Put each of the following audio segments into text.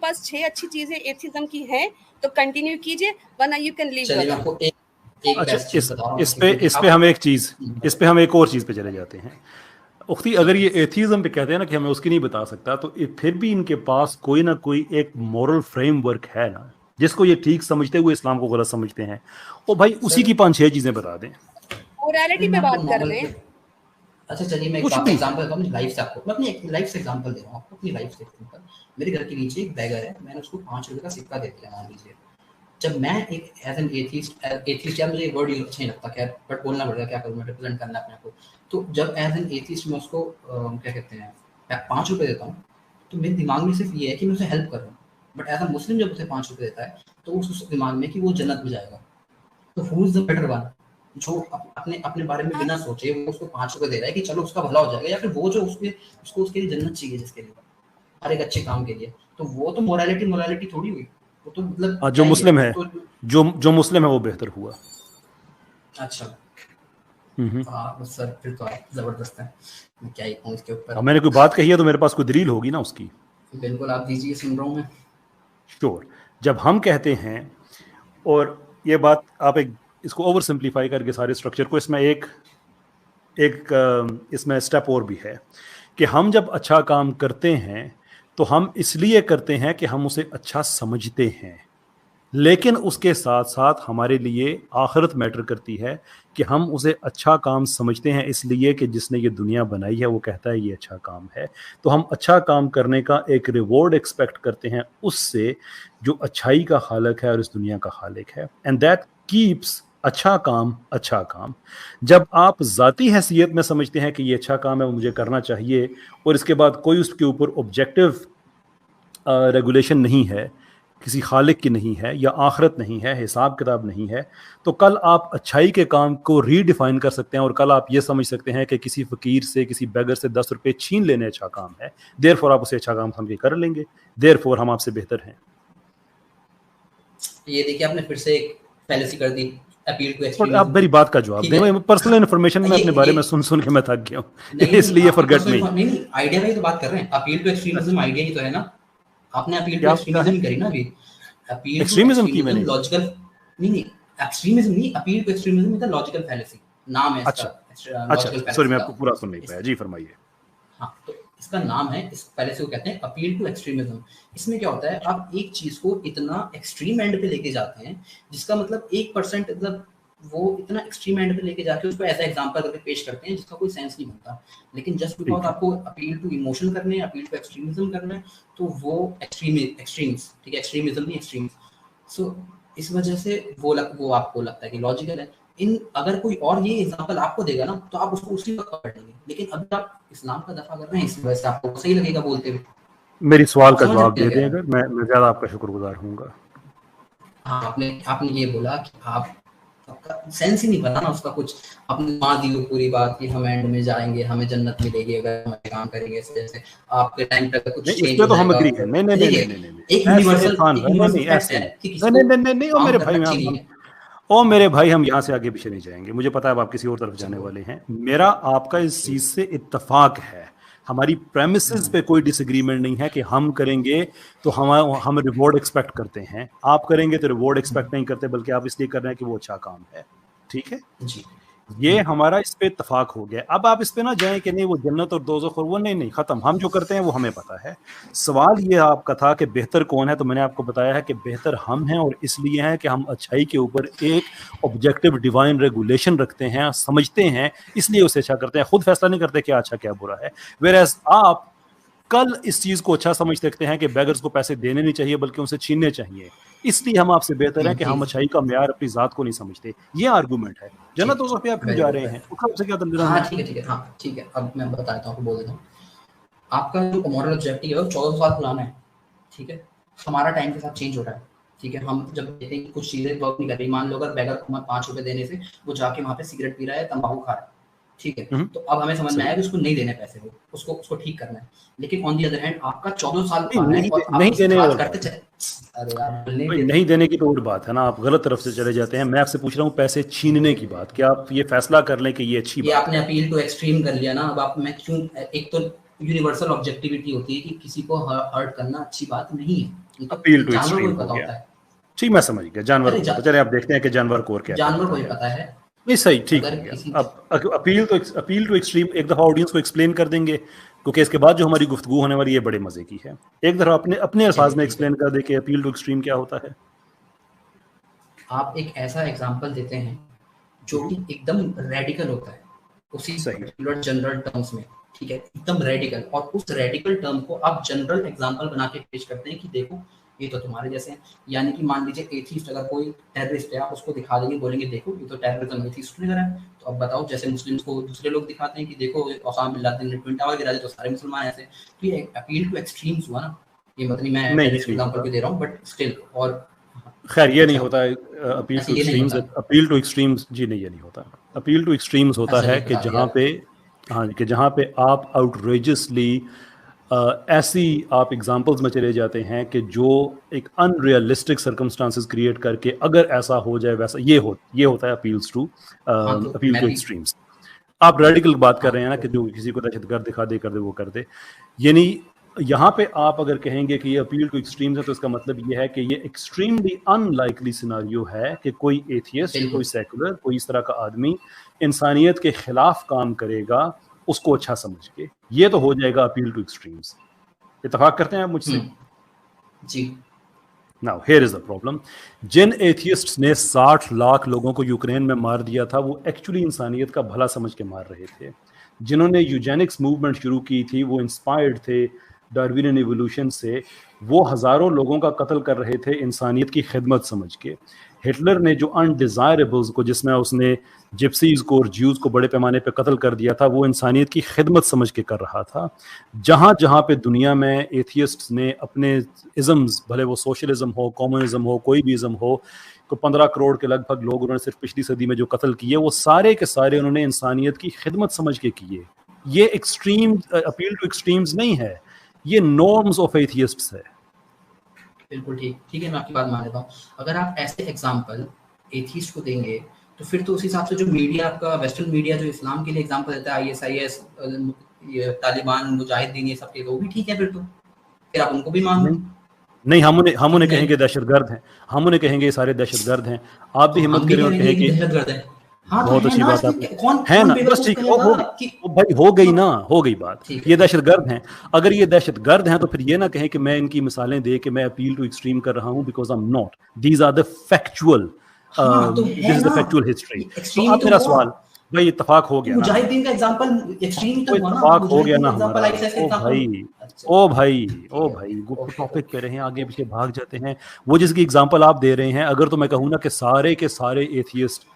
पास 6 अच्छी चीजें एथिज्म की हैं तो कंटिन्यू कीजिए, वरना यू कैन लीव। चलिए मैं आपको एक अच्छा, चीज बता रहा हूँ इस पे हम एक और चीज पे चले जाते हैं। उख्ती, अगर ये एथिज्म पे कहते हैं ना कि हमें उसकी नहीं बता सकता, तो फिर भी इनके पास कोई ना कोई एक मॉरल फ्रेमवर्क है ना, जिसको ये ठीक समझते हुए इस्लाम को गलत समझते हैं। और भाई उसी की 5-6 चीजें बता दें। मोरालिटी पे बात कर रहे हैं। अच्छा चलिए मैं एक एग्जांपल देता हूँ अपनी लाइफ से आपको। मैं अपनी लाइफ से एग्जांपल दे रहा हूँ आपको, अपनी लाइफ से एग्जांपल। मेरे घर के नीचे एक बैगर है, मैंने उसको 5 रुपए का सिक्का दे दिया मान लीजिए। जब मैं एक एज एन एथिस्ट या मुझे वर्ड यूज अच्छा नहीं लगता, खैर बट बोलना पड़ेगा, क्या करूँ मैं, रिप्रेजेंट करना अपने को। तो जब एज एन एथिस्ट मैं उसको क्या कहते हैं 5 रुपए देता हूँ, तो मेरे दिमाग में सिर्फ ये है कि मैं उसे हेल्प कर रहा हूँ। बट एज अ मुस्लिम जब उसे 5 रुपए देता है तो उस दिमाग में कि वो जन्नत में जाएगा। तो who is the better one, जो अपने अपने बारे में बिना सोचे वो उसको 5 रुपए दे रहा है कि चलो उसका भला हो जाएगा, या फिर वो जो उसको उसके लिए जन्नत चाहिए, जिसके लिए हर एक अच्छे काम के लिए। तो वो तो मोरालिटी थोड़ी हुई, वो तो मतलब जो मुस्लिम है तो जो मुस्लिम है वो बेहतर हुआ। अच्छा सर फिर तो जबरदस्त है, मैं क्या ही कहूं इसके ऊपर। मैंने कोई बात कही है तो मेरे पास कोई दलील होगी ना उसकी। बिल्कुल आप दीजिए, सुन रहा हूं मैं। श्योर। जब हम कहते हैं, और ये बात आप इसको ओवर सिंप्लीफाई करके सारे स्ट्रक्चर को, इसमें एक इसमें स्टेप और भी है कि हम जब अच्छा काम करते हैं तो हम इसलिए करते हैं कि हम उसे अच्छा समझते हैं, लेकिन उसके साथ साथ हमारे लिए आखिरत मैटर करती है कि हम उसे अच्छा काम समझते हैं इसलिए कि जिसने ये दुनिया बनाई है वो कहता है ये अच्छा काम है। तो हम अच्छा काम करने का एक रिवॉर्ड एक्सपेक्ट करते हैं उससे, जो अच्छाई का खालिक है और इस दुनिया का खालिक है। एंड दैट कीप्स अच्छा काम। जब आप ज़ाती हैसियत में समझते हैं कि ये अच्छा काम है, वो मुझे करना चाहिए, और इसके बाद कोई उसके ऊपर ऑब्जेक्टिव रेगुलेशन नहीं है, किसी खालिक की नहीं है, या आखिरत नहीं है, हिसाब किताब नहीं है, तो कल आप अच्छाई के काम को रीडिफाइन कर सकते हैं और कल आप ये समझ सकते हैं कि किसी फ़कीर से, किसी बेगर से 10 रुपए छीन लेने अच्छा काम है, देयरफॉर आप उसे अच्छा काम समझ के कर लेंगे, देयरफॉर हम आपसे बेहतर हैं। ये देखिए आपने फिर से एक फैलेसी कर दी, अपील टू एक्सट्रीमिज्म। आप मेरी बात का जवाब दें। पर्सनल इन्फॉर्मेशन में अपने बारे में सुन के मैं थक गया हूं, इसलिए फॉरगेट मी। नहीं, आइडिया में ही तो बात कर रहे हैं। अपील टू एक्सट्रीमिज्म आइडिया ही तो है ना, आपने अपील टू एक्सट्रीमिज्म करी ना अभी। अपील टू एक्सट्रीमिज्म लॉजिकल नहीं, एक्सट्रीमिज्म नहीं, appeal to extremism is a logical fallacy, नाम है इसका। अच्छा, सॉरी मैं आपको पूरा सुन नहीं पाया जी, फरमाइए। हाँ, तो इसका नाम है, इस फैलेसी को कहते हैं अपील टू एक्सट्रीमिज्म। इसमें क्या होता है, आप एक चीज को इतना एक्सट्रीम एंड पे लेके जाते हैं, जिसका मतलब 1% मतलब वो इतना एक्सट्रीम एंड पे लेके जाके उसको ऐसा एग्जांपल करके पेश करते हैं जिसका कोई सेंस नहीं बनता। लेकिन जस्ट बिकॉज आपको अपील टू इमोशन करने हैं, अपील टू एक्सट्रीमिज्म करना है, तो वो एक्सट्रीम्स, ठीक है, एक्सट्रीमिज्म नहीं एक्सट्रीम्स। सो इस वजह से वो आपको लगता है कि लॉजिकल है। अगर कोई और ये एग्जांपल आपको देगा ना तो आप उसको उसी वक्त पकड़ लेंगे, लेकिन अभी आप इस्लाम का दफा कर रहे हैं, इस वजह से आपको सही लगेगा बोलते हुए। मेरी सवाल का जवाब दे दें, अगर मैं ज्यादा आपका शुक्रगुजार होऊंगा। हाँ, आपने ये बोला कि आपका सेंस ही नहीं बना ना उसका कुछ। आपने मान दी पूरी बात कि हम एंड में जाएंगे, हमें जन्नत मिलेगी अगर हम काम करेंगे इस वजह से। आपके टाइम पे कुछ चेंज हो तो हम एग्री हैं। नहीं, एक यूनिवर्सल फैक्ट है कि नहीं, ओ मेरे भाई हम यहाँ से आगे पीछे नहीं जाएंगे। मुझे पता है आप किसी और तरफ जाने वाले हैं। मेरा आपका इस चीज से इत्तेफाक है, हमारी प्रेमिसेस पे कोई डिसएग्रीमेंट नहीं है कि हम करेंगे तो हम रिवॉर्ड एक्सपेक्ट करते हैं, आप करेंगे तो रिवॉर्ड एक्सपेक्ट नहीं करते, बल्कि आप इसलिए कर रहे हैं कि वो अच्छा काम है। ठीक है जी, ये हमारा इस पे इत्तेफाक हो गया। अब आप इस पे ना जाएं कि नहीं वो जन्नत और दोज़ख और वो नहीं, खत्म। हम जो करते हैं वो हमें पता है। सवाल ये आपका था कि बेहतर कौन है, तो मैंने आपको बताया है कि बेहतर हम हैं, और इसलिए है कि हम अच्छाई के ऊपर एक ऑब्जेक्टिव डिवाइन रेगुलेशन रखते हैं, समझते हैं, इसलिए उसे अच्छा करते हैं। खुद फैसला नहीं करते क्या अच्छा क्या बुरा है। वेयरएज़ आप कल इस चीज को अच्छा समझ सकते हैं कि बेगर्स को पैसे देने नहीं चाहिए बल्कि उनसे छीनने चाहिए, इसलिए हम आपसे बेहतर हैं कि हम अच्छाई का म्यार अपनी जात को नहीं समझते। ये आर्गुमेंट है। जन्नत दोज़ख पे आप क्यों जा रहे हैं, उससे क्या तंजीम? हाँ ठीक है, अब मैं बता देता हूँ, बोल देता हूँ। आपका जो मॉरल ऑब्जेक्टिव है वो 14 साल पुराना है, ठीक है। हमारा टाइम के साथ चेंज हो रहा है, ठीक है। हम जब देखते हैं कुछ चीजें वर्क नहीं कर रही, मान लो अगर बेगर को 5 रुपए देने से वो जाके वहाँ पे सिगरेट पी रहा है, तंबाकू खा रहा है, ठीक है, तो अब हमें समझ में आया कि उसको नहीं देने पैसे, उसको ठीक करना है। लेकिन ऑन दी अदर हैंड आपका 14 साल पुराना है और आप नहीं बात करते अरे यार नहीं देने की तो और बात है ना, आप गलत तरफ से चले जाते हैं। मैं आपसे पूछ रहा हूँ पैसे छीनने की बात, क्या आप ये फैसला कर लें कि ये अच्छी बात है? आपने अपील टू एक्सट्रीम कर लिया ना। अब आप मैं क्यों, एक तो यूनिवर्सल ऑब्जेक्टिविटी होती है कि किसी को हर्ट करना अच्छी बात नहीं है। अपील टू जानवर को एक्सट्रीम पता हो होता गया। है। ठीक, मैं समझ गया, जानवर अरे को पता। चलिए आप देखते हैं कि जानवर को और क्या जानवर को है। ही पता है। नहीं सही, ठीक अगर हो गया। किसी अब अपील टू एक्सट्रीम एक दफा ऑडियंस को एक्सप्लेन कर देंगे, क्योंकि इसके बाद जो हमारी गुफ्तगू होने वाली है बड़े मजे की है। एक दफा अपने अपने अल्फाज में ठीक है। एक्सप्लेन कर दे कि अपील टू एक्सट्रीम क्या होता है। आप एक ऐसा एग्जांपल देते हैं जो कि एकदम रेडिकल होता है उसी सही। पर्टिकुलर जनरल टर्म्स में, ठीक है, एकदम रेडिकल, और उस रेडिकल टर्म को आप जनरल एग्जांपल बना के पेश करते हैं कि देखो ये तो तुम्हारे जैसे हैं। यानी कि मान लीजिए एथीस्ट अगर कोई टेररिस्ट है, आप उसको दिखा देंगे, बोलेंगे देखो ये तो टेररिज्म एथीस्ट ने करा है। तो अब बताओ, जैसे मुस्लिम्स को दूसरे लोग दिखाते हैं कि देखो ओसामा बिन लादेन ने ट्विन टावर गिरा दिया तो सारे मुसलमान ऐसे। तो ये अपील टू एक्सट्रीम्स हुआ ना, ये मतलब मैं टेररिस्ट एग्जांपल भी दे रहा हूं बट स्टिल। और खैर ये नहीं होता appeal to extremes. Appeal to extremes जी नहीं, ये नहीं होता। अपील टू एक्सट्रीम्स होता है कि जहाँ पे, हाँ, कि जहाँ पे आप आउटरेजियसली ऐसी आप एग्जांपल्स में चले जाते हैं कि जो एक अनरियलिस्टिक सर्कमस्टांसेस क्रिएट करके अगर ऐसा हो जाए वैसा, ये होता है appeals to appeal to extremes. आप रेडिकल बात कर रहे हैं ना कि जो किसी को दहशतगर्द दिखा दे, कर दे, वो कर दे। यानी यहाँ पे आप अगर कहेंगे कि ये अपील टू एक्सट्रीम्स है तो इसका मतलब ये है कि ये एक्सट्रीमली अनलाइकली सिनारियो है कि कोई एथियस्ट, कोई सेकुलर, कोई इस तरह का आदमी इंसानियत के खिलाफ काम करेगा उसको अच्छा समझ के। ये तो हो जाएगा अपील टू एक्सट्रीम्स। इत्तेफाक करते हैं आप मुझसे? जी। Now here is the problem. जिन एथियस्ट्स ने 60 लाख लोगों को यूक्रेन में मार दिया था, वो एक्चुअली इंसानियत का भला समझ के मार रहे थे। जिन्होंने यूजेनिक्स मूवमेंट शुरू की थी, वो इंस्पायर्ड थे डार्विनियन इवोल्यूशन से। वो हज़ारों लोगों का कत्ल कर रहे थे इंसानियत की खिदमत समझ के। हिटलर ने जो अनडिज़ायरेबल्स को, जिसमें उसने जिप्सीज को और ज्यूज को बड़े पैमाने पे कत्ल कर दिया था, वो इंसानियत की खिदमत समझ के कर रहा था। जहाँ जहाँ पे दुनिया में एथियस्ट्स ने अपने इज़म्स, भले वो सोशलिज्म हो, कम्युनिज्म हो, कोई भी इज़म हो, को 15 करोड़ के लगभग लोग उन्होंने सिर्फ पिछली सदी में जो कत्ल किए, वो सारे के सारे उन्होंने इंसानियत की खिदमत समझ के किए। ये एक्सट्रीम अपील टू एक्सट्रीम्स नहीं है, ये नॉर्म्स ऑफ एथियस्ट्स है। बिल्कुल ठीक है, मैं आपकी बात मान लेता हूँ। अगर आप ऐसे एग्जांपल एथियस्ट को देंगे तो फिर तो उस हिसाब से जो मीडिया, आपका वेस्टर्न मीडिया जो इस्लाम के लिए एग्जांपल देता है, ISIS, ये तालिबान, मुजाहिदीन, ये सब के, वो भी ठीक है। फिर आप उनको भी मान लो। नहीं, हम उन्हें कहेंगे दहशतगर्द हैं, हम उन्हें कहेंगे सारे दहशतगर्द हैं। आप भी हिम्मत करें और कहें कि दहशतगर्द है। हाँ, बहुत अच्छी बात है ना, बस ठीक है, भाई हो गई बात। ये दहशतगर्द हैं। अगर ये दहशतगर्द हैं तो फिर ये ना कहें कि मैं इनकी मिसालें दे के मैं अपील टू एक्सट्रीम कर रहा हूं, because I am not. These are the factual, this is the factual history. तो अब मेरा सवाल, भाई इत्तेफाक हो गया, मुजाहिदीन का एग्जांपल एक्सट्रीम तो इत्तेफाक हो गया ना हमारा। ओ भाई वो टॉपिक पे रहे, आगे पीछे भाग जाते हैं। वो जिसकी एग्जांपल आप दे रहे हैं, अगर तो मैं कहूँ ना कि सारे के सारे एथियस्ट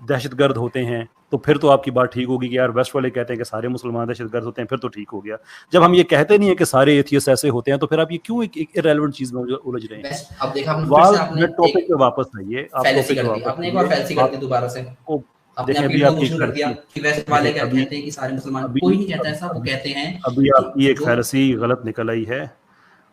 दहशतगर्द होते हैं, तो फिर तो आपकी बात ठीक होगी कि यार वेस्ट वाले कहते हैं कि सारे मुसलमान दहशतगर्द होते हैं, फिर तो ठीक हो गया। जब हम ये कहते नहीं है कि सारे एथियस्ट ऐसे होते हैं, तो फिर आप ये क्यों एक इररिलेवेंट चीज में उलझ रहे हैं? अब देखा आपने टॉपिक पे वापस आइए। आप टॉपिक पे वापस आपने एक और फैंसी कर दी दोबारा से। आपने अभी आपकी कर दिया कि वेस्ट वाले क्या कहते हैं कि सारे मुसलमान, कोई नहीं कहता ऐसा, वो कहते हैं अभी आपकी एक फैरसी गलत निकल आई है।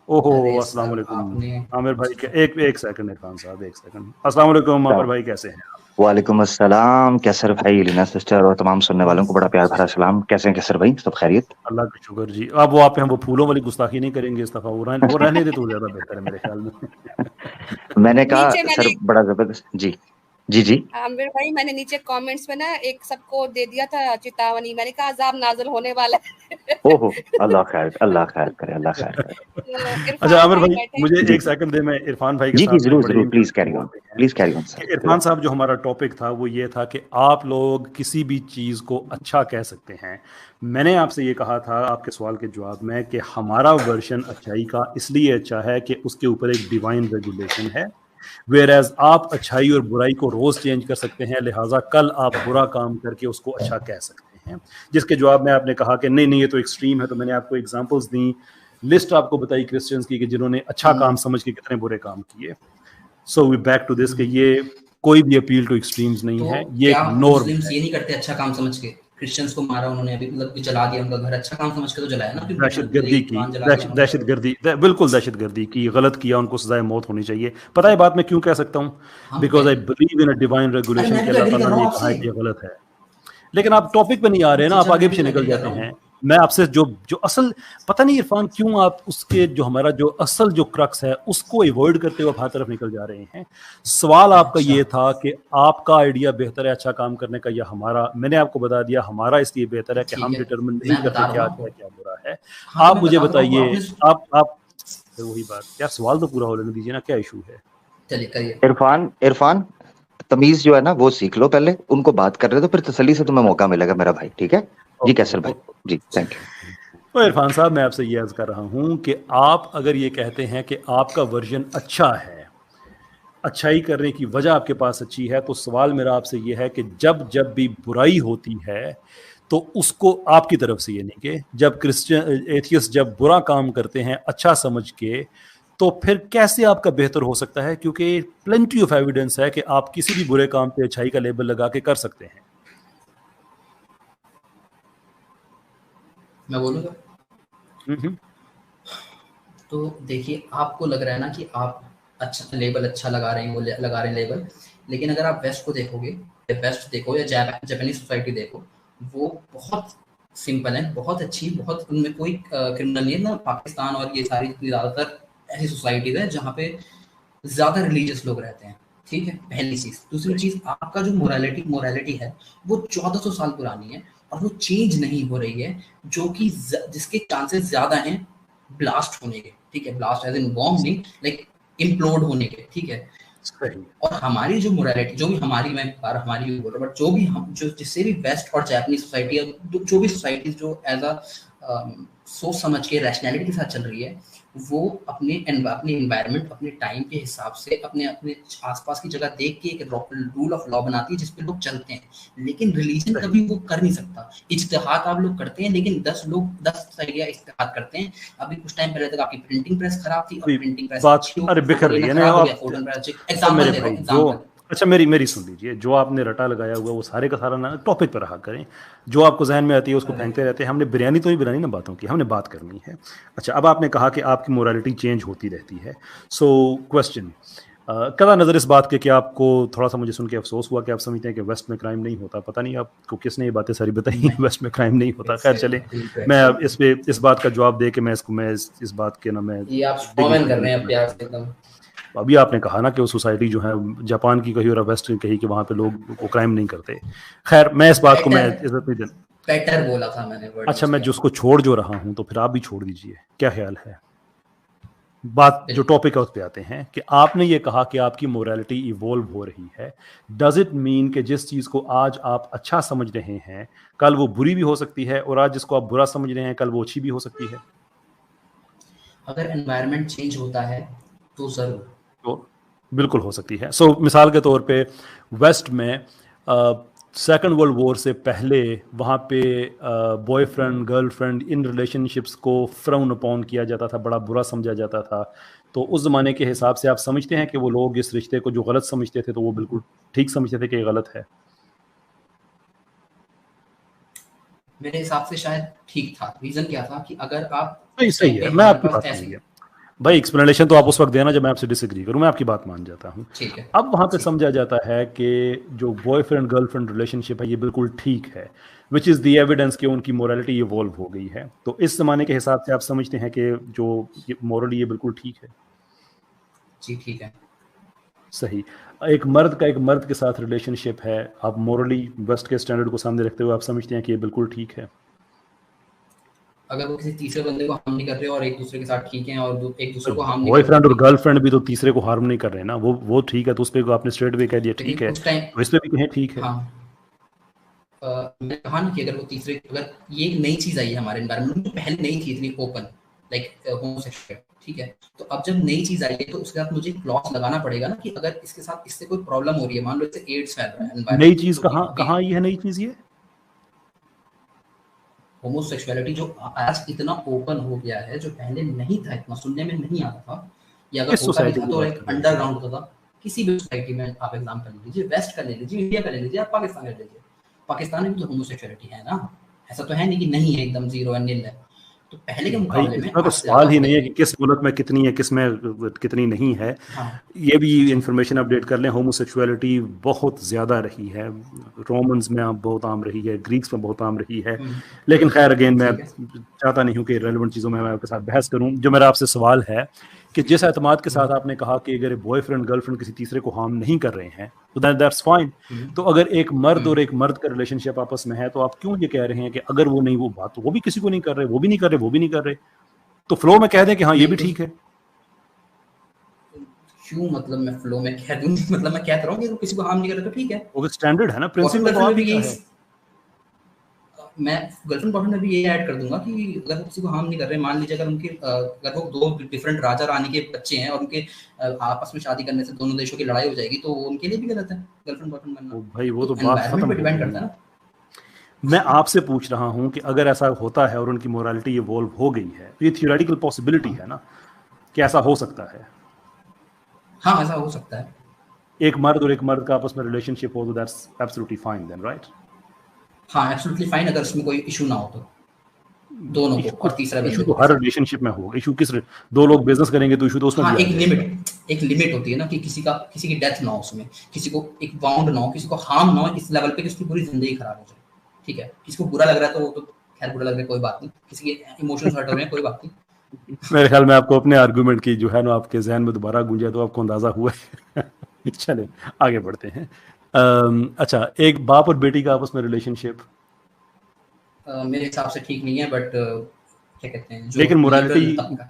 ओहो, अस्सलाम वालेकुम आमिर भाई के एक सेकंड इरफान साहब, एक सेकंड। अस्सलाम वालेकुम आमिर भाई, कैसे हैं? वालेकुम अस्सलाम। कैसर भाई, लीना सिस्टर और तमाम सुनने वालों को बड़ा प्यार भरा सलाम। कैसे हैं कैसर भाई, सब खैरियत? अल्लाह का शुक्र जी। अब वो आप फूलों वाली गुस्ताखी नहीं करेंगे इस दफा, वो रहने दे तो ज्यादा बेहतर है मेरे ख्याल में। मैंने कहा सर बड़ा जबरदस्त। जी जी जी आमिर भाई, मैंने नीचे कमेंट्स में ना एक सबको दे दिया था चेतावनी, मैंने कहा अजाब नाज़िल होने वाला है। ओहो, अल्लाह खैर करे, अल्लाह खैर करे। अच्छा आमिर भाई, मुझे एक सेकंड दे, मैं इरफान भाई के साथ जी जरूर please carry on sir. Irfan साहब, जो हमारा टॉपिक था वो ये था कि आप लोग किसी भी चीज को अच्छा कह सकते हैं। मैंने आपसे ये कहा था आपके सवाल के जवाब में कि हमारा वर्जन अच्छाई का इसलिए अच्छा है कि उसके ऊपर एक डिवाइन रेगुलेशन है, वेयरएज आप अच्छाई और बुराई को रोज चेंज कर सकते हैं, लिहाजा कल आप बुरा काम करके उसको अच्छा कह सकते हैं। जिसके जवाब में आपने कहा कि नहीं ये तो एक्सट्रीम है, तो मैंने आपको एग्जांपल्स दी, लिस्ट आपको बताई क्रिश्चियंस की कि जिन्होंने अच्छा काम समझ के कितने बुरे काम किए। So we back to this कि ये कोई भी अपील टू एक्सट्रीम्स नहीं है, ये एक नॉर्म है। ये नहीं करते अच्छा काम समझ के, क्रिश्चियंस को मारा उन्होंने, अभी मतलब कि जला दिया उनका घर, अच्छा काम समझ के तो जलाया ना। दहशतगर्दी बिल्कुल दहशतगर्दी की, गलत किया, उनको सजाए मौत होनी चाहिए। पता है बात मैं क्यों कह सकता हूँ? Because I believe in a divine regulation के अल्लाह ताला ने कहा है कि गलत है। लेकिन आप टॉपिक पे नहीं आ रहे हैं ना, आप आगे पीछे निकल जाते हैं। मैं आपसे जो जो असल, पता नहीं इरफान क्यों आप उसके जो हमारा जो असल जो क्रक्स है उसको अवॉइड करते हुए हर तरफ निकल जा रहे हैं। सवाल आपका ये था कि आपका आइडिया बेहतर है अच्छा काम करने का या हमारा। मैंने आपको बता दिया हमारा इसलिए बेहतर है कि हम डिटरमिन नहीं करते क्या अच्छा है क्या बुरा है। आप मुझे बताइए, आप वही बात, यार सवाल तो पूरा हो लेने दीजिए ना, क्या इशू है? चलिए करिए। इरफान तमीज जो है ना वो सीख लो पहले, उनको बात कर रहे तो फिर तसल्ली से तुम्हें मौका मिलेगा मेरा भाई, ठीक है जी कैसर भाई जी, थैंक यू। तो इरफान साहब मैं आपसे ये अर्ज कर रहा हूं कि आप अगर ये कहते हैं कि आपका वर्जन अच्छा है, अच्छाई करने की वजह आपके पास अच्छी है, तो सवाल मेरा आपसे ये है कि जब जब भी बुराई होती है तो उसको आपकी तरफ से ये नहीं कि जब क्रिश्चियन एथियस्ट जब बुरा काम करते हैं अच्छा समझ के, तो फिर कैसे आपका बेहतर हो सकता है? क्योंकि प्लेंटी ऑफ एविडेंस है कि आप किसी भी बुरे काम पे अच्छाई का लेबल लगा के कर सकते हैं। मैं बोलूँगा? तो देखिए, आपको लग रहा है ना कि आप अच्छा लेबल अच्छा लगा रहे हैं, वो लगा रहे हैं लेबल, लेकिन अगर आप वेस्ट को देखोगे, वेस्ट देखो या जापानीज सोसाइटी देखो, वो बहुत सिंपल है, बहुत अच्छी, बहुत उनमें कोई क्रिमिनल नहीं है ना। पाकिस्तान और ये सारी ज़्यादातर ऐसी सोसाइटीज है जहाँ पे ज़्यादा रिलीजियस लोग रहते हैं, ठीक है, पहली चीज़। दूसरी चीज़, आपका जो मोरालिटी है वो 1400 साल पुरानी है और वो चेंज नहीं हो रही है, जो कि जिसके चांसेस ज़्यादा हैं ब्लास्ट होने के, ठीक है, ब्लास्ट एज इन बॉम्ब नहीं, लाइक इम्प्लोड होने के, ठीक है। और हमारी जो मोरालिटी, जो भी हमारी, मैं हमारी बोल रहा हूँ, बट जो भी हम जो जिससे भी वेस्ट और जापानीज सोसाइटी, जो भी सोसाइटी जो एज अ सोच समझ के रैशनैलिटी के साथ चल रही है, वो अपने एनवायरनमेंट, अपने टाइम के हिसाब से, अपने आसपास की जगह देख के एक रूल ऑफ लॉ बनाती है जिसपे लोग चलते हैं। लेकिन रिलीजन कभी वो कर नहीं सकता। इज्तिहाद आप लोग करते हैं, लेकिन 10 लोग 10 आइडिया इज्तिहाद करते हैं। अभी कुछ टाइम पहले तक आपकी प्रिंटिंग प्रेस खराब थी और प्रिंटिंग प्रेस अरे बिखर रही है ना आप। अच्छा मेरी सुन लीजिए, जो आपने रटा लगाया हुआ वो सारे का सारा ना टॉपिक पर रहा करें, जो आपको जहन में आती है उसको फेंकते रहते हैं। हमने बिरयानी तो ही बनानी ना बातों की, हमने बात करनी है। अच्छा, अब आपने कहा कि आपकी मोरालिटी चेंज होती रहती है। सो क्वेश्चन, कदा नज़र इस बात के कि आपको थोड़ा सा मुझे सुन के अफसोस हुआ कि आप समझते हैं कि वेस्ट में क्राइम नहीं होता। पता नहीं आपको किसने ये बातें सारी बताई वेस्ट में क्राइम नहीं होता। खैर चले, मैं अब इस बात का जवाब दे के मैं इस बात के ना मैं कर रहे हैं प्यार से एकदम। अभी आपने कहा ना कि वो सोसाइटी जो है जापान की कही और वेस्ट की कही कि वहाँ पे लोग वो क्राइम नहीं करते। खैर मैं इस बात को मैं इज्जत नहीं देता, बेटर बोला था मैंने। अच्छा मैं जिसको छोड़ जो रहा हूँ तो फिर आप भी छोड़ दीजिए, क्या ख्याल है? बात जो टॉपिक है उस पे आते हैं कि आपने ये कहा कि आपकी मोरालिटी इवॉल्व हो रही है। डज इट मीन कि जिस चीज़ को आज आप अच्छा समझ रहे हैं कल वो बुरी भी हो सकती है, और आज जिसको आप बुरा समझ रहे हैं कल वो अच्छी भी हो सकती है? अगर एनवायरनमेंट चेंज होता है तो जरूर, तो बिल्कुल हो सकती है। सो मिसाल के तौर पे वेस्ट में सेकेंड वर्ल्ड वॉर से पहले वहाँ पे बॉयफ्रेंड गर्लफ्रेंड इन रिलेशनशिप्स को फ्राउन अपॉन किया जाता था, बड़ा बुरा समझा जाता था। तो उस ज़माने के हिसाब से आप समझते हैं कि वो लोग इस रिश्ते को जो गलत समझते थे तो वो बिल्कुल ठीक समझते थे कि गलत है? मेरे हिसाब से शायद ठीक था। रीज़न क्या था कि अगर आप सही है, मैं आपकी बात मान गया भाई। एक्सप्लेनेशन तो आप उस वक्त देना जब मैं आपसे डिसएग्री करूं, मैं आपकी बात मान जाता हूं। अब वहां पे समझा जाता है कि जो बॉयफ्रेंड गर्लफ्रेंड रिलेशनशिप है ये बिल्कुल ठीक है, विच इज़ द एविडेंस कि उनकी मोरालिटी इवॉल्व हो गई है। तो इस जमाने के हिसाब से आप समझते हैं कि जो मोरली ये बिल्कुल ठीक है? जी ठीक है, सही। एक मर्द के साथ रिलेशनशिप है, आप मोरली वेस्ट के स्टैंडर्ड को सामने रखते हुए आप समझते हैं कि ये बिल्कुल ठीक है? अगर वो किसी तीसरे बंदे को हार्म नहीं कर रहे और एक दूसरे के साथ ठीक हैं और एक दूसरे को हार्म नहीं, बॉयफ्रेंड और गर्लफ्रेंड भी तो तीसरे को हार्म नहीं कर रहे ना, वो ठीक है, तो उस पे आपने स्ट्रेट वे कह दिया ठीक है, तो इस पे भी कहें ठीक है। हाँ, मैंने कहा ना कि अगर वो तीसरे, अगर ये एक नई चीज आई है हमारे एनवायरनमेंट में, तो पहले नहीं थी इतनी ओपन, लाइक होमोसेक्सुअल, ठीक है। तो अब जब नई चीज आई है तो उसके साथ मुझे क्लॉज लगाना पड़ेगा ना कि अगर इसके साथ इससे कोई प्रॉब्लम हो रही है, मान लो इससे एड्स फैल रहा है, नई चीज कहाँ आई है? नई चीज ये होमोसेक्सुअलिटी जो आज इतना ओपन हो गया है, जो पहले नहीं था, इतना सुनने में नहीं आता था, या अगर होता भी था तो एक अंडरग्राउंड होता था। किसी भी सोसाइटी में आप एग्जांपल ले लीजिए, वेस्ट का ले लीजिए, इंडिया का ले लीजिए, आप पाकिस्तान का ले लीजिए। पाकिस्तान में भी तो होमोसेक्सुअलिटी है ना, ऐसा तो है नहीं कि नहीं है, एकदम जीरो है, नील है। तो पहले के भाई मुकाबले में इसमें तो आज सवाल ही ज्यादा नहीं है कि किस मुल्क में कितनी है, किस में कितनी नहीं है। हाँ ये भी इंफॉर्मेशन अपडेट कर लें, होमोसेक्सुअलिटी बहुत ज़्यादा रही है, रोमन्स में अब बहुत आम रही है, ग्रीक्स में बहुत आम रही है। लेकिन खैर अगेन मैं ठीक है। चाहता नहीं हूँ कि रेलेवेंट चीज़ों में मैं आपके साथ बहस करूँ। जो मेरा आपसे सवाल है कि जिस एतमाद के साथ आपने कहा कि अगर बॉयफ्रेंड गर्लफ्रेंड किसी तीसरे को हार्म नहीं कर रहे हैं तो दैट्स फाइन। तो अगर एक मर्द और एक मर्द का रिलेशनशिप आपस में है तो आप क्यों ये कह रहे हैं कि अगर वो नहीं, वो बात तो वो भी किसी को नहीं कर रहे, वो भी नहीं कर रहे, वो भी नहीं कर रहे, तो फ्लो में कह दें कि हाँ ये भी ठीक है। क्यों मतलब मैं फ्लो में कह दूं, मतलब मैं कहता रहूं कि किसी को हार्म नहीं कर रहा तो ठीक है। वो स्टैंडर्ड है ना, प्रिंसिपल तो गर्लफ्रेंड आप में ही भी का यही, है। मैं गर्लफ्रेंड बॉयफ्रेंड में भी ये ऐड कर दूंगा कि अगर वो किसी को हार्म नहीं कर रहे, मान लीजिए अगर उनके अगर वो दो डिफरेंट राजा रानी के बच्चे हैं और उनके आपस में शादी करने से दोनों देशों की लड़ाई हो जाएगी तो उनके लिए भी गलत है गर्लफ्रेंड बॉयफ्रेंड बनना। वो भाई वो तो बात एनवायरनमेंट खत्म पे हो डिपेंड गई। करता है ना। मैं आपसे पूछ रहा हूं कि अगर ऐसा होता है और उनकी मोरालिटी इवॉल्व हो गई है तो ये थियोरेटिकल पॉसिबिलिटी है ना कि ऐसा हो सकता है। हाँ ऐसा हो सकता है। एक मर्द और एक मर्द का आपस में रिलेशनशिप हो तो that's absolutely fine then, right? हाँ एब्सोल्युटली फाइन अगर उसमें कोई इशू ना हो तो दोनों को और तीसरा इशू बंदे तो को। हर रिलेशनशिप में होगा। इशू किस, दो लोग बिजनेस करेंगे तो इशू तो उसमें हाँ भी एक आएगा। लिमिट होती है ना कि किसी की डेथ ना हो, उसमें किसी को एक बाउंड ना हो, किसी को हार्म ना हो इस लेवल पे कि उसकी पूरी जिंदगी खराब हो जाए। ठीक है, किसी को बुरा लग रहा है तो वो तो खैर बुरा लग रहा है कोई बात नहीं, किसी के इमोशंस हर्ट हो रहे हैं कोई बात नहीं। मेरे ख्याल में आपको अपने आर्गुमेंट की जो है ना आपके जहन में दोबारा गूंजा तो आपको अंदाजा हुआ है। चले आगे बढ़ते हैं। अच्छा, एक बाप और बेटी का आपस में रिलेशनशिप मेरे हिसाब से ठीक नहीं है, बट क्या कहते हैं जो लेकिन मोरालिटी, liberal तबका,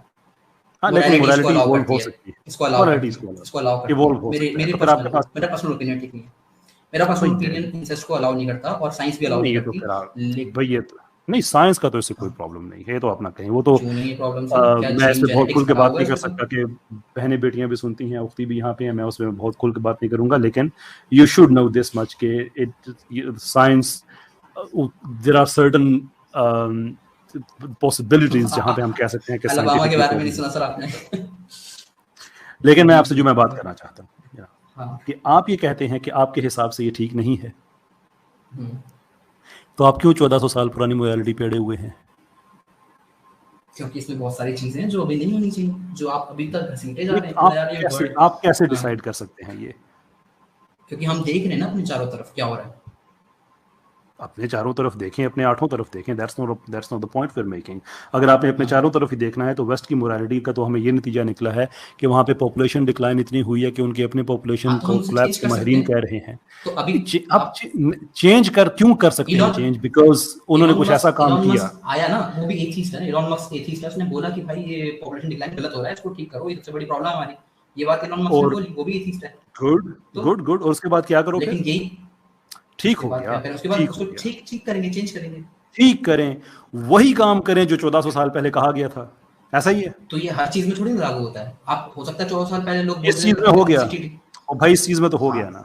हाँ लेकिन मोरालिटी इसको मोरालिटी अलाउ इवॉल्व करती हो है, सकती है। इसको अलाउ मोरालिटी करती है, इसको अलाउ करती है। इवॉल्व हो मेरी सकता है। मेरी तो फिर आपके पास मेरा पर्सनल ओपिनियन ठीक नहीं है। मेरा पर्सनल ओपिनियन इंसेस्ट को अलाउ नहीं करता और साइंस भी अलाउ नहीं, नहीं ये तो करती। फिर भाई ये तो नहीं, साइंस का तो इससे कोई प्रॉब्लम नहीं है, ये तो अपना कहीं वो तो क्यों नहीं प्रॉब्लम सर, क्या मैं इस पे बहुत जेनेटिक्स खुल के पढ़ा बात हुआ है नहीं कर इसमें तो? सकता कि बहनें बेटियां भी सुनती हैं, उख्ती भी यहाँ पे हैं, मैं उसमें बहुत खुल के बात नहीं करूंगा, लेकिन you should know this much के it science there are certain possibilities जहां पे हम कह सकते हैं कि अलबामा के बारे में नहीं साइंटिफिकली। सुना सर आपने? लेकिन मैं आपसे जो मैं बात करना चाहता हूँ हाँ। कि आप ये कहते हैं कि आपके हिसाब से ये ठीक नहीं है, हम्म। तो आप क्यों 1400 साल पुरानी मोरालिटी पे अड़े हुए हैं? क्योंकि इसमें बहुत सारी चीजें हैं जो अभी नहीं होनी चाहिए, जो आप अभी तक घसीटे जा रहे हैं यार, ये वर्ड। आप कैसे हाँ, डिसाइड कर सकते हैं ये? क्योंकि हम देख रहे हैं ना अपने चारों तरफ क्या हो रहा है। अपने चारों तरफ देखें, अपने आठों तरफ देखें, that's not the point we are making. अगर आपने अपने चारों तरफ ही देखना है तो वेस्ट की मोरालिटी का तो हमें ये नतीजा निकला है कि वहाँ पे पॉपुलेशन डिक्लाइन इतनी हुई है कि उनकी अपनी पॉपुलेशन हाँ, तो को हम उसे कोलैप्स चेंज के कर माहिरीन सकते कह हैं। रहे हैं। तो अभी अब चेंज क्यों कर सकते हैं चेंज? बिकॉज उन्होंने कुछ ऐसा काम किया। आया ना, वो भी एथीस्ट है ना, इलॉन मस्क एथीस्ट है, उसने बोला कि भाई ये पॉपुलेशन डिक्लाइन गलत हो रहा है, इसको ठीक करो, ये सबसे बड़ी प्रॉब्लम है हमारी। ये बात इलॉन मस्क ने और बोली, वो भी एथीस्ट है। गुड गुड गुड, और उसके बाद क्या करो? लेकिन यही ठीक हो गया, उसके बाद उसको ठीक करेंगे, चेंज करेंगे, ठीक करें, वही काम करें जो 1400 साल पहले कहा गया था। ऐसा ही है। तो ये हर चीज में थोड़ी ना लागू होता है। आप हो सकता है 14 साल पहले लोग इस चीज में हो गया, और भाई इस चीज में तो हो गया ना।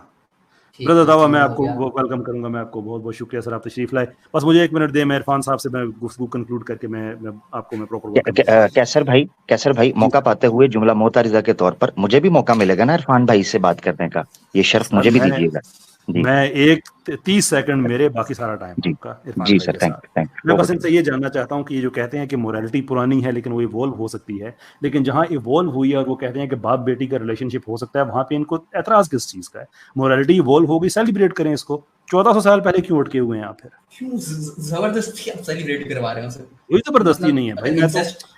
ब्रदर दावा, मैं आपको वेलकम करूंगा, मैं आपको बहुत बहुत शुक्रिया सर, आप तशरीफ लाए। बस मुझे 1 मिनट दे, मैं इरफान साहब से मैं गुफ्तगू कंक्लूड करके मैं आपको प्रॉपर कैसर भाई मौका पाते हुए जुमला मोतारिजा के तौर पर मुझे भी मौका मिलेगा ना इरफान भाई से बात करने का, ये शर्फ मुझे भी दीजिएगा। मैं 30 सेकंड मेरे, बाकी सारा टाइम आपका इरफान जी भाई सर, के थैंक साथ। यू। मैं बस इनसे ये जानना चाहता हूँ कि ये जो कहते हैं कि मोरालिटी पुरानी है लेकिन वो इवॉल्व हो सकती है, लेकिन जहाँ इवॉल्व हुई है और वो कहते हैं कि बाप बेटी का रिलेशनशिप हो सकता है, वहां पे इनको एतराज किस चीज का है? मोरालिटी इवॉल्व हो गई, सेलिब्रेट करें इसको। 1400 साल पहले क्यों अटके हुए हैं आप? फिर क्यों जबरदस्ती आप सेलिब्रेट करवा रहे हो सर? कोई जबरदस्ती नहीं है भाई,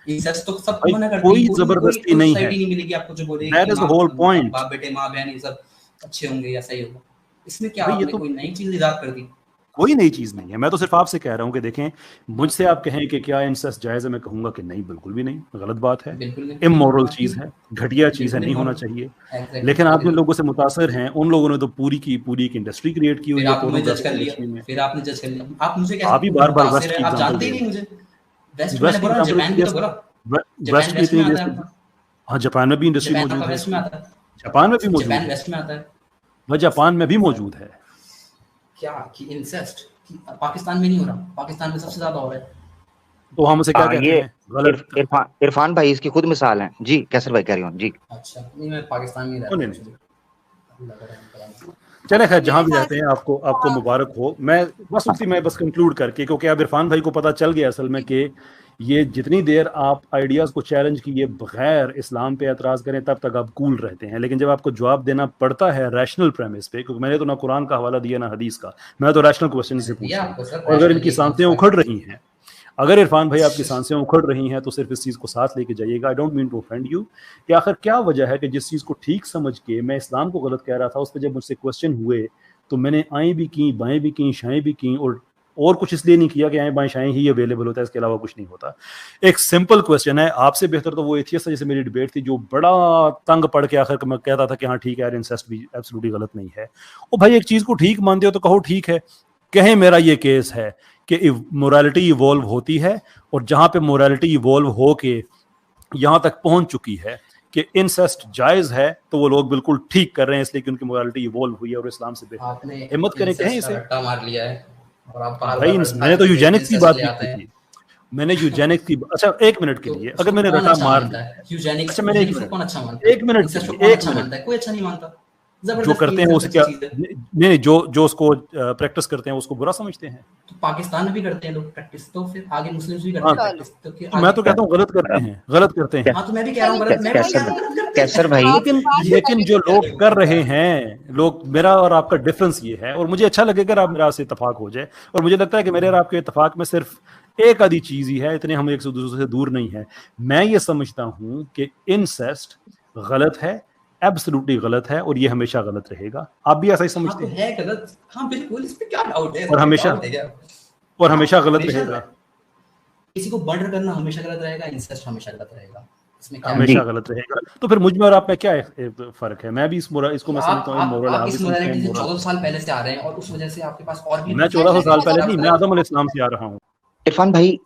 इंसेस्ट तो सब मना करती है, कोई जबरदस्ती नहीं है। सोसाइटी नहीं मिलेगी आपको जो बोले that is the whole point. बाप बेटे माँ बहन ये सब अच्छे होंगे या सही होगा। इसमें क्या भाई, आपने कोई नई चीज इजाद कर दी? कोई नई चीज नहीं है। मैं तो सिर्फ आपसे कह रहा हूँ कि देखें, मुझसे आप कहें कि क्या इंसेस्ट जायज है, मैं कहूंगा कि नहीं, बिल्कुल भी नहीं, गलत बात है, इमोरल चीज है, घटिया चीज है, नहीं होना चाहिए। लेकिन आप जिन लोगों से मुतासर हैं उन लोगों ने तो पूरी की पूरी एक इंडस्ट्री क्रिएट की हुई है। आपने जज कर लिया, फिर आपने जज कर लिया। आप मुझे आप ही बार-बार वेस्ट की आप जानते ही नहीं मुझे। वेस्ट मैंने बोला, जापान भी तो बोला, वेस्ट की इतनी, हाँ जापान में भी इंडस्ट्री मौजूद है, वेस्ट में आता है, जापान में भी मौजूद है, जापान वेस्ट में आता है, वह जापान में भी मौजूद है। क्या कि इंसेस्ट पाकिस्तान में नहीं हो रहा? पाकिस्तान में सबसे ज्यादा हो रहा है। तो हम उसे क्या कहते हैं? गलत। इरफान भाई इसकी खुद मिसाल है जी। कैसर भाई कैरी ऑन जी। अच्छा, नहीं मैं पाकिस्तान में रहता हूं। चले खैर, जहां भी रहते हैं आपको मुबारक हो। मैं बस कंक्लूड करके, क्योंकि अब इरफान भाई को पता चल गया असल में कि ये जितनी देर आप आइडियाज़ को चैलेंज किए बगैर इस्लाम पे एतराज़ करें तब तक आप कूल रहते हैं, लेकिन जब आपको जवाब देना पड़ता है रैशनल प्रेमिस पे, क्योंकि मैंने तो ना कुरान का हवाला दिया ना हदीस का, मैं तो रैशनल क्वेश्चन से पूछ रहा हूँ। और अगर इनकी सांसें उखड़ रही हैं, अगर इरफान भाई आपकी सांसें उखड़ रही हैं, तो सिर्फ इस चीज़ को साथ लेके जाइएगा। I don't mean to offend you, कि आखिर क्या वजह है कि जिस चीज़ को ठीक समझ के मैं इस्लाम को गलत कह रहा था, उस पर जब मुझसे क्वेश्चन हुए तो मैंने आएँ भी की, बाएँ भी की, शाएँ भी की, और कुछ इसलिए नहीं किया कि आएँ बाएँ शाएँ ही अवेलेबल होता है, इसके अलावा कुछ नहीं होता। एक सिंपल क्वेश्चन है, आपसे बेहतर तो वो एथियस्ट जैसे मेरी डिबेट थी जो बड़ा तंग पड़ के आखिर मैं कहता था कि हाँ ठीक है यार, इंसेस्ट भी एब्सोल्युटली गलत नहीं है। ओ भाई, एक चीज़ को ठीक मानते हो तो कहो ठीक है। कहें मेरा ये केस है कि मोरालिटी इवॉल्व होती है, और जहाँ पे मोरालिटी इवॉल्व हो के यहाँ तक पहुँच चुकी है कि इंसेस्ट जायज़ है, तो वो लोग बिल्कुल ठीक कर रहे हैं, इसलिए कि उनकी मोरालिटी इवॉल्व हुई है और इस्लाम से बेहतर। हिम्मत करें कहें इसे। मार लिया है और आप भाई मैंने तो यूजेनिक्स की बात नहीं की, मैंने यूजेनिक्स की, अच्छा एक मिनट के लिए, अगर मैंने रटा मार यूजेनिक्स, अच्छा मैंने कौन अच्छा मानता है? एक मिनट कोई अच्छा नहीं मानता। जो करते हैं उसे क्या नहीं, जो उसको प्रैक्टिस करते हैं उसको बुरा समझते हैं। तो पाकिस्तान में भी करते हैं लोग प्रैक्टिस, तो फिर आगे मुस्लिम्स भी करते हैं प्रैक्टिस। तो मैं तो कहता हूँ गलत करते हैं, गलत करते हैं। हाँ तो मैं भी कह रहा हूँ गलत। कैसर भाई, लेकिन जो लोग कर रहे हैं, लोग, मेरा और आपका डिफरेंस ये है, और मुझे अच्छा लगेगा अगर आप मेरा से इत्तेफाक हो जाए, और मुझे लगता है कि मेरे और आपके इत्तेफाक में सिर्फ एक आधी चीज ही है, इतने हम एक दूसरे से दूर नहीं है। मैं ये समझता हूं कि इंसेस्ट गलत है, एब्सोल्युटली गलत है, और ये हमेशा गलत रहेगा। आप भी ऐसा ही समझते हैं? है गलत, हाँ बिल्कुल, इस पे क्या डाउट है? और हमेशा गलत रहेगा। किसी को मर्डर करना हमेशा गलत रहेगा, इंसेस्ट हमेशा गलत रहेगा, इसमें हमेशा गलत रहेगा। तो फिर मुझ में और आप में क्या फर्क है? मैं भी इसको मैं समझता हूं मोरल, आप इस मोरालिटी से 14 साल पहले से आ रहे हैं, और उस वजह से आपके पास और भी। मैं 1400 साल पहले नहीं, मैं आदम अलैहिस्सलाम से आ रहा हूं। इरफान भाई,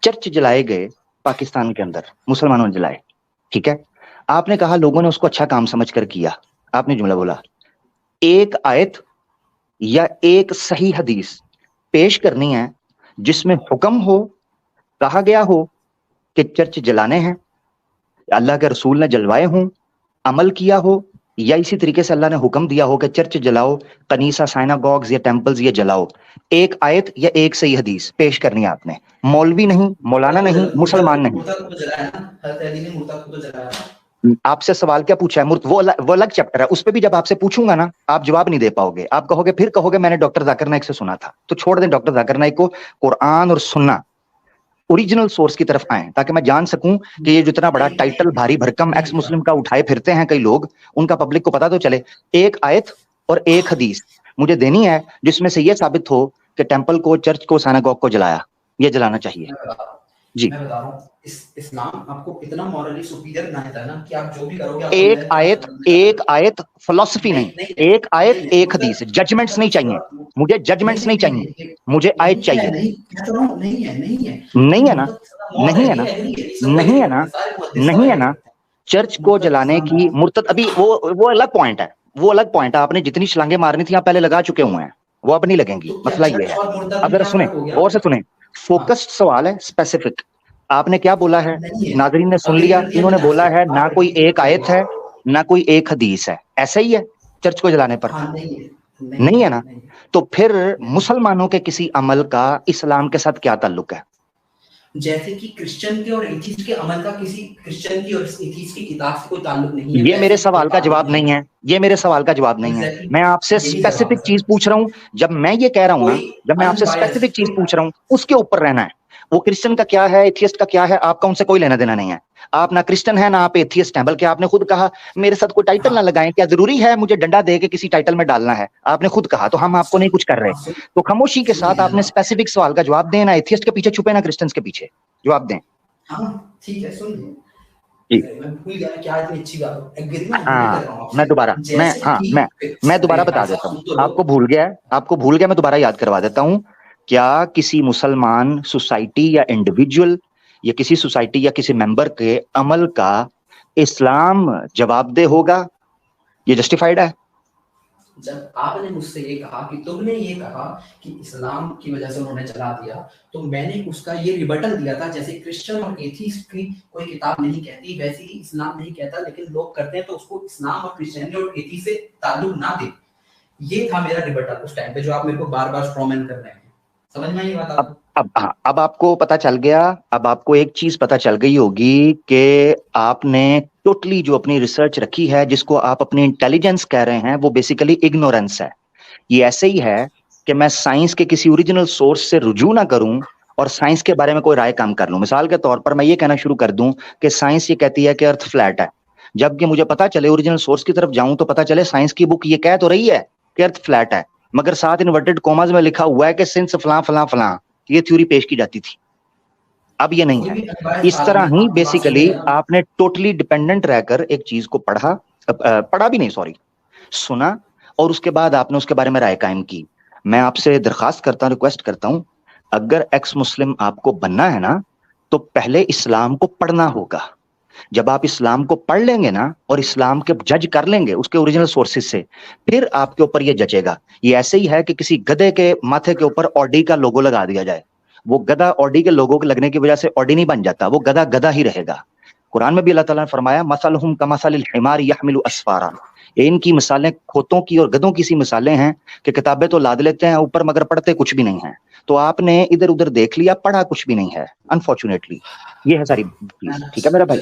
चर्च जलाए गए पाकिस्तान के अंदर, मुसलमानों ने जलाए, ठीक है? आपने कहा लोगों ने उसको अच्छा काम समझकर किया, आपने जुमला बोला, एक आयत या एक सही हदीस पेश करनी है जिसमें हुक्म हो, कहा गया हो कि चर्च जलाने हैं, अल्लाह के रसूल ने जलवाए हों, अमल किया हो, या इसी तरीके से अल्लाह ने हुक्म दिया हो कि चर्च जलाओ, कनीसा, साइनागॉग्स या टेंपल्स ये जलाओ। एक आयत या एक सही हदीस पेश करनी है आपने, मौलवी नहीं, मौलाना नहीं, मुसलमान नहीं। आपसे सवाल क्या पूछा है मूर्त, वो अलग चैप्टर है, उस पे भी जब आपसे पूछूंगा ना, आप जवाब नहीं दे पाओगे, आप कहोगे, फिर कहोगे मैंने डॉक्टर जाकिर नाइक से सुना था। तो छोड़ दें डॉक्टर जाकिर नाइक को, कुरान और सुन्ना ओरिजिनल सोर्स की तरफ आए, ताकि मैं जान सकूं कि ये जितना बड़ा टाइटल भारी भरकम एक्स मुस्लिम का उठाए फिरते हैं कई लोग, उनका पब्लिक को पता तो चले। एक आयत और एक हदीस मुझे देनी है जिसमें से यह साबित हो कि टेंपल को, चर्च को, सिनेगॉग को जलाया, ये जलाना चाहिए। जी, मैं बता रहा हूँ, इस्लाम आपको इतना मॉरली सुपीरियर बनाता है ना कि आप जो भी करोगे, एक आयत फिलॉसफी नहीं, एक आयत एक हदीस, जजमेंट्स नहीं चाहिए मुझे, जजमेंट्स नहीं चाहिए मुझे, आयत चाहिए। नहीं है ना, नहीं है ना। चर्च को जलाने की मुर्तद, अभी वो अलग पॉइंट है, वो अलग पॉइंट है। आपने जितनी छलांगे मारनी थी आप पहले लगा चुके हुए हैं, वो अब नहीं लगेंगी। मसला ये है, अगर सुने और से सुने, फोकस्ड सवाल है, स्पेसिफिक। आपने क्या बोला है, नाजरीन ने सुन लिया, इन्होंने बोला है ना कोई एक आयत है ना कोई एक हदीस है, ऐसा ही है चर्च को जलाने पर? नहीं है ना। तो फिर मुसलमानों के किसी अमल का इस्लाम के साथ क्या ताल्लुक है? जैसे कि क्रिश्चियन के और एथीस्ट के अमल का किसी क्रिश्चियन की और एथीस्ट की किताब से कोई ताल्लुक नहीं है। ये मेरे सवाल का जवाब नहीं है, ये मेरे सवाल का जवाब नहीं है। मैं आपसे स्पेसिफिक चीज पूछ रहा हूं। जब मैं ये कह रहा हूं ना, जब मैं आपसे स्पेसिफिक चीज पूछ रहा हूं, उसके ऊपर रहना है। वो क्रिश्चियन का क्या है, एथियस्ट का क्या है, आपका उनसे कोई लेना देना नहीं है। आप ना क्रिश्चियन है ना आप एथियस्ट हैं, बल्कि आपने खुद कहा मेरे साथ कोई टाइटल ना लगाएं, क्या जरूरी है मुझे डंडा दे के किसी टाइटल में डालना है? आपने खुद कहा, तो हम आपको नहीं कुछ कर रहे। तो खामोशी के साथ आपने स्पेसिफिक सवाल का जवाब दें, ना एथियस्ट के पीछे छुपे ना क्रिश्चियन के पीछे, जवाब दें। ठीक है, सुन मैं दोबारा बता देता हूँ, आपको भूल गया, मैं दोबारा याद करवा देता हूँ। क्या किसी मुसलमान सोसाइटी या इंडिविजुअल या किसी सोसाइटी या किसी मेंबर के अमल का इस्लाम जवाबदेह होगा? ये जस्टिफाइड है? जब आपने मुझसे ये कहा कि तुमने ये कहा कि इस्लाम की वजह से उन्होंने जला दिया, तो मैंने उसका ये रिबटल दिया था। जैसे क्रिश्चियन और एथीस्ट की कोई किताब नहीं कहती, वैसे ही इस्लाम नहीं कहता, लेकिन लोग करते हैं, तो उसको इस्लाम और क्रिश्चियनिटी और एथीस्ट से ताल्लुक ना दे। ये था मेरा रिबटल उस टाइम पे, जो आप मेरे को बार-बार स्ट्रॉमैन कर रहे हैं। समझ में आई बात? अब आपको पता चल गया, अब आपको एक चीज पता चल गई होगी कि आपने टोटली जो अपनी रिसर्च रखी है, जिसको आप अपनी इंटेलिजेंस कह रहे हैं, वो बेसिकली इग्नोरेंस है। ये ऐसे ही है कि मैं साइंस के किसी ओरिजिनल सोर्स से रुजू ना करूं और साइंस के बारे में कोई राय काम कर लूं। मिसाल के तौर पर मैं ये कहना शुरू कर दूं कि साइंस ये कहती है कि अर्थ फ्लैट है, जबकि मुझे पता चले ओरिजिनल सोर्स की तरफ जाऊं तो पता चले साइंस की बुक ये कह तो रही है कि अर्थ फ्लैट है, मगर साथ इन्वर्टेड कॉमास में लिखा हुआ है कि सिंस फलां फलां फलां ये थ्योरी पेश की जाती थी। अब ये नहीं है। इस तरह ही बेसिकली आपने टोटली डिपेंडेंट रहकर एक चीज को पढ़ा भी नहीं, सॉरी, सुना, और उसके बाद आपने उसके बारे में राय कायम की। मैं आपसे दरखास्त करता हूं, रिक्वेस्ट करता हूं, अगर एक्स मुस्लिम आपको बनना है ना, तो पहले इस्लाम को पढ़ना होगा। जब आप इस्लाम को पढ़ लेंगे ना और इस्लाम के जज कर लेंगे उसके ओरिजिनल सोर्सेज से, फिर आपके ऊपर ये जचेगा। ये ऐसे ही है कि किसी गधे के माथे के ऊपर ऑडी का लोगो लगा दिया जाए, वो गधा ऑडी के लोगो के लगने की वजह से ऑडी नहीं बन जाता, वो गधा गधा ही रहेगा। कुरान में भी अल्लाह ताला ने फरमाया मसलहुम कमसलिल हिमार यहमिलु अस्फारा, इनकी मिसालें खोतों की और गधों की सी मिसालें हैं कि किताबें तो लाद लेते हैं ऊपर मगर पढ़ते कुछ भी नहीं है। तो आपने इधर उधर देख लिया, पढ़ा कुछ भी नहीं है, अनफॉर्चुनेटली। ये है सारी चीज। ठीक है मेरा भाई।